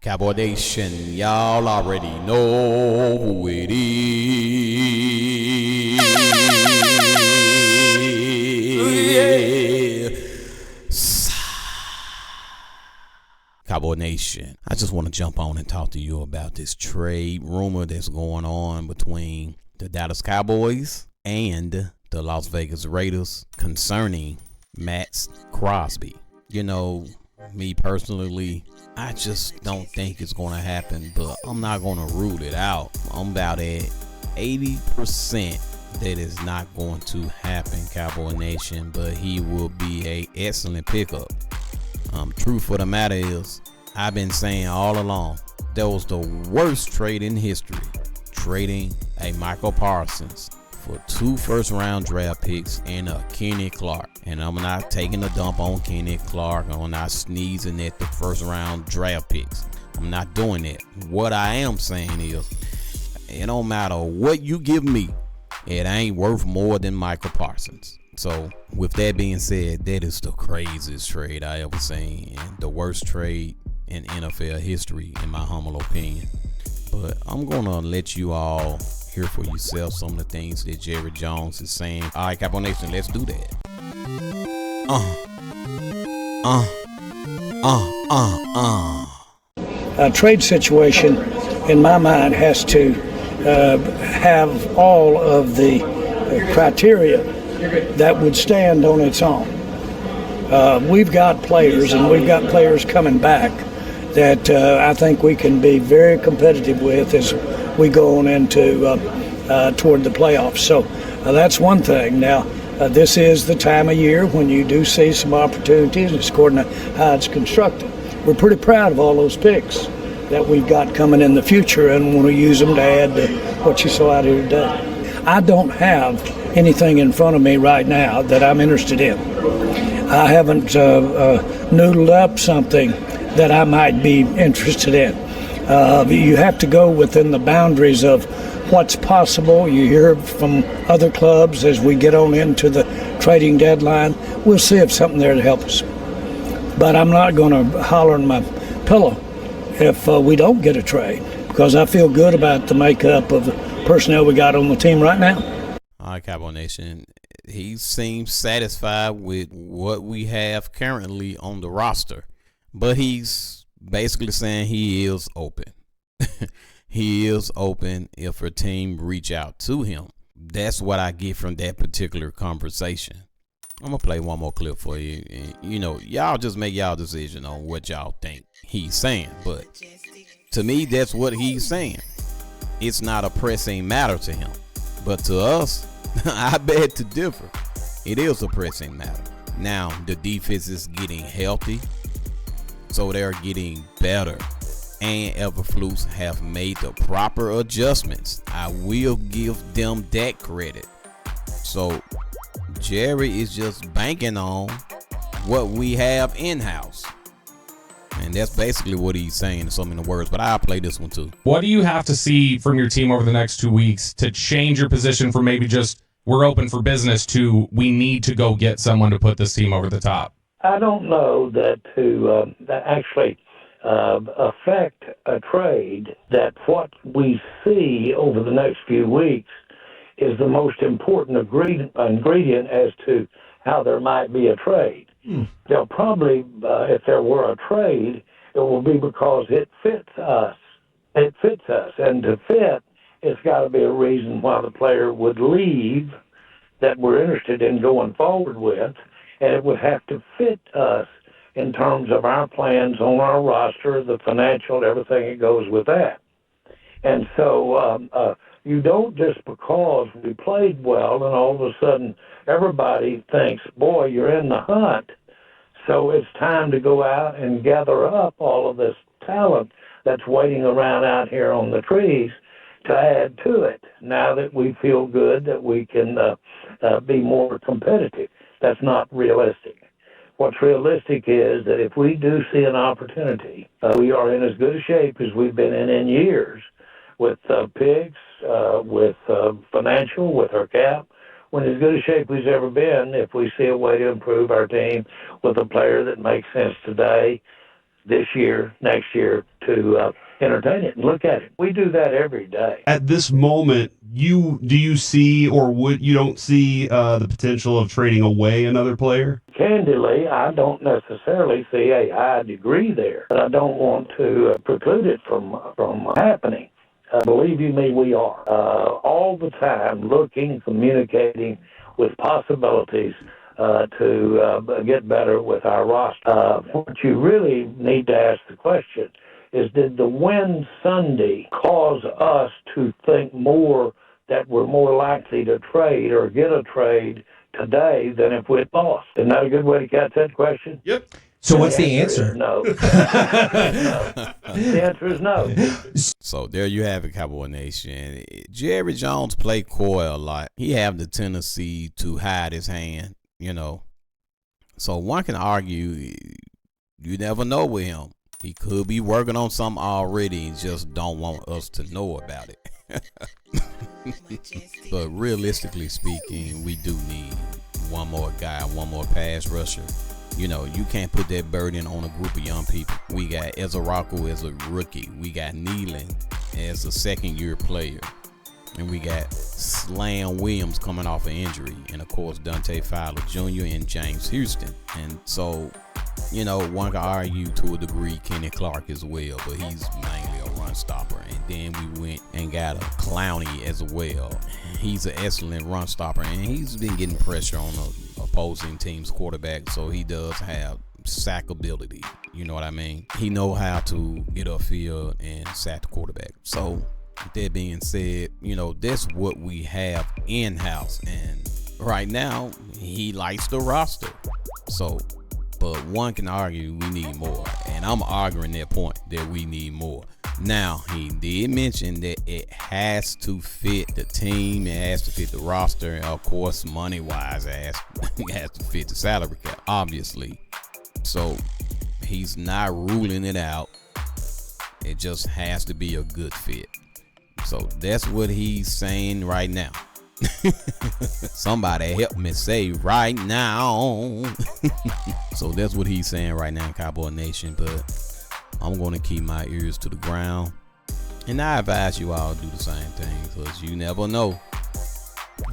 Cowboy Nation, y'all already know who it is. Cowboy Nation, I just want to jump on and talk to you about this trade rumor that's going on between the Dallas Cowboys and the Las Vegas Raiders concerning Maxx Crosby. You know, me personally, I just don't think it's going to happen, but I'm not going to rule it out. I'm about at 80% that it's not going to happen, Cowboy Nation, but he will be a excellent pickup. Truth of the matter is, I've been saying all along, that was the worst trade in history, trading a Micah Parsons for 2 first-round draft picks and a Kenny Clark. And I'm not taking a dump on Kenny Clark. I'm not sneezing at the first-round draft picks. I'm not doing that. What I am saying is, it don't matter what you give me, it ain't worth more than Micah Parsons. So, with that being said, that is the craziest trade I ever seen and the worst trade in NFL history, in my humble opinion. But I'm going to let you all hear for yourself some of the things that Jerry Jones is saying. All right, Cowboy Nation, let's do that. A trade situation, in my mind, has to have all of the criteria that would stand on its own. We've got players, and we've got players coming back that I think we can be very competitive with as we go on into toward the playoffs. So that's one thing. Now, this is the time of year when you do see some opportunities. It's according to how it's constructed. We're pretty proud of all those picks that we've got coming in the future, and want to use them to add to what you saw out here today. I don't have anything in front of me right now that I'm interested in. I haven't noodled up something that I might be interested in. You have to go within the boundaries of what's possible. You hear from other clubs as we get on into the trading deadline. We'll see if something there to help us. But I'm not going to holler in my pillow if we don't get a trade, because I feel good about the makeup of the personnel we got on the team right now. All right, Cowboy Nation, he seems satisfied with what we have currently on the roster, but he's basically saying he is open. He is open if a team reach out to him. That's what I get from that particular conversation. I'm going to play one more clip for you. And, you know, y'all just make y'all decision on what y'all think he's saying. But to me, that's what he's saying. It's not a pressing matter to him. But to us, I beg to differ. It is a pressing matter. Now, the defense is getting healthy, so they're getting better. And Everflus have made the proper adjustments. I will give them that credit. So Jerry is just banking on what we have in-house. And that's basically what he's saying in so many words, but I'll play this one too. What do you have to see from your team over the next 2 weeks to change your position from maybe just we're open for business to we need to go get someone to put this team over the top? I don't know that to that actually affect a trade, that what we see over the next few weeks is the most important ingredient as to how there might be a trade. They'll probably, if there were a trade, it will be because it fits us. It fits us. And to fit, it's got to be a reason why the player would leave that we're interested in going forward with, and it would have to fit us in terms of our plans on our roster, the financial, everything that goes with that. And so you don't just because we played well and all of a sudden everybody thinks, boy, you're in the hunt. So it's time to go out and gather up all of this talent that's waiting around out here on the trees to add to it now that we feel good that we can be more competitive. That's not realistic. What's realistic is that if we do see an opportunity, we are in as good a shape as we've been in years with picks, with financial, with our cap. We're in as good a shape as ever been if we see a way to improve our team with a player that makes sense today this year, next year, to entertain it and look at it. We do that every day. At this moment, do you see, or you don't see the potential of trading away another player? Candidly, I don't necessarily see a high degree there, but I don't want to preclude it from happening. Believe you me, we are all the time looking, communicating with possibilities to get better with our roster. What you really need to ask the question is, did the win Sunday cause us to think more that we're more likely to trade or get a trade today than if we'd lost? Isn't that a good way to catch that question? Yep. So what's the answer? No. No. The answer is no. So there you have it, Cowboy Nation. Jerry Jones play coy a lot. He have the tendency to hide his hand, So one can argue, you never know with him. He could be working on something already and just don't want us to know about it. But realistically speaking, we do need one more guy, one more pass rusher. You can't put that burden on a group of young people. We got Ezra Rocco as a rookie. We got Nealon as a second-year player. And we got Slam Williams coming off an injury. And, of course, Dante Fowler Jr. and James Houston. And so, one can argue to a degree Kenny Clark as well. But he's mainly a run stopper. And then we went and got a Clowney as well. He's an excellent run stopper. And he's been getting pressure on the opposing team's quarterback. So he does have sack ability. You know what I mean? He know how to get upfield and sack the quarterback. So, with that being said, that's what we have in-house. And right now, he likes the roster. So, but one can argue we need more. And I'm arguing that point that we need more. Now, he did mention that it has to fit the team. It has to fit the roster. And of course, money-wise, it has to fit the salary cap, obviously. So, he's not ruling it out. It just has to be a good fit. So that's what he's saying right now. Somebody help me say right now. So that's what he's saying right now in Cowboy Nation. But I'm going to keep my ears to the ground. And I advise you all to do the same thing, because you never know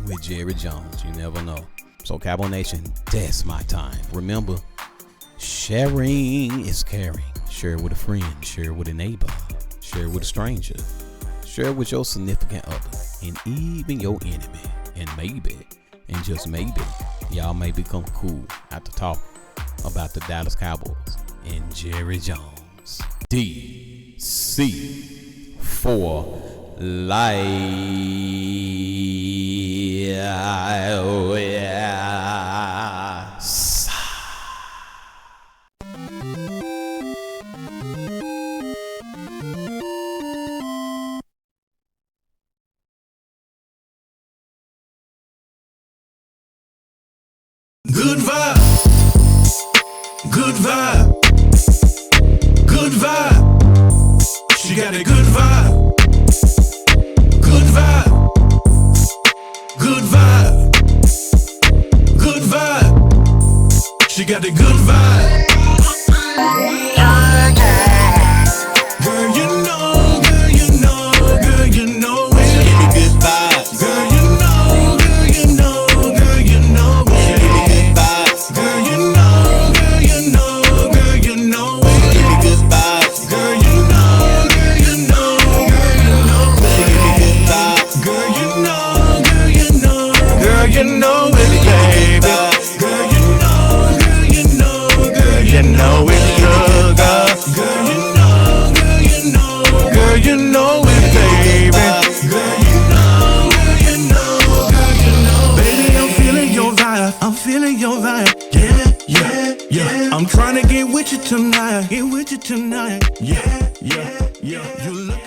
with Jerry Jones. You never know. So Cowboy Nation, that's my time. Remember, sharing is caring. Share it with a friend. Share it with a neighbor. Share it with a stranger. Share it with your significant other and even your enemy. And maybe, and just maybe, y'all may become cool after talking about the Dallas Cowboys and Jerry Jones. DC for life. Good vibe, good vibe, good vibe. She got a good vibe, good vibe, good vibe, good vibe. She got a good vibe. Girl, you know, girl, you know, girl, you know it. She give me good vibes. Girl, you know, girl, you know, girl, you know it. Girl, you know, girl, you know, girl, you know it. Give me good vibes. Girl, you know, girl, you know, girl, you know it. Give me good vibes. Girl, you know, girl, you know, girl, you know it, baby. Girl, you know, girl, you know, girl, you know it, sugar. Girl, you know, girl, you know, girl, you know it, baby. Girl, you know, girl, you know, girl, you know. Baby, I'm feeling your vibe. I'm feeling your vibe. Yeah. I'm trying to get with you tonight. Yeah. You look